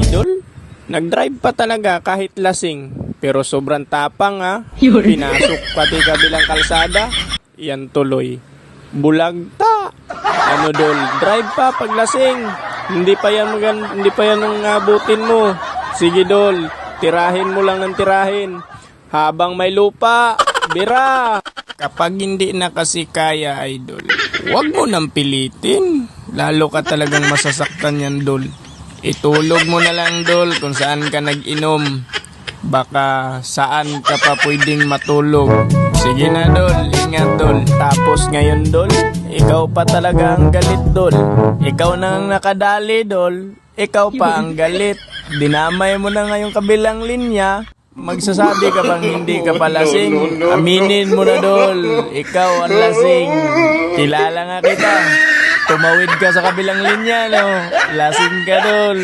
idol. Nag-drive pa talaga kahit lasing. Pero sobrang tapang Pinasok pati kabilang kalsada. Yan tuloy. Bulagta. Ano dol, drive pa pag lasing. Hindi pa yan ang abutin mo. Sige dol, tirahin mo lang ng tirahin. Habang may lupa, bira. Kapag hindi na kasi kaya, idol, huwag mo nang pilitin. Lalo ka talagang masasaktan yan, dol. Itulog mo na lang, dol, kung saan ka nag-inom. Baka saan ka pa pwedeng matulog. Sige na, dol, ingat, dol. Tapos ngayon, dol, ikaw pa talaga ang galit, dol. Ikaw na ang nakadali, dol. Ikaw pa ang galit. Dinamay mo na ngayong kabilang linya. Magsasabi ka bang hindi ka pa lasing? Aminin mo na, dol. Ikaw ang lasing. Kilala nga kita. Tumawid ka sa kabilang linya, no? Lasing ka, dol.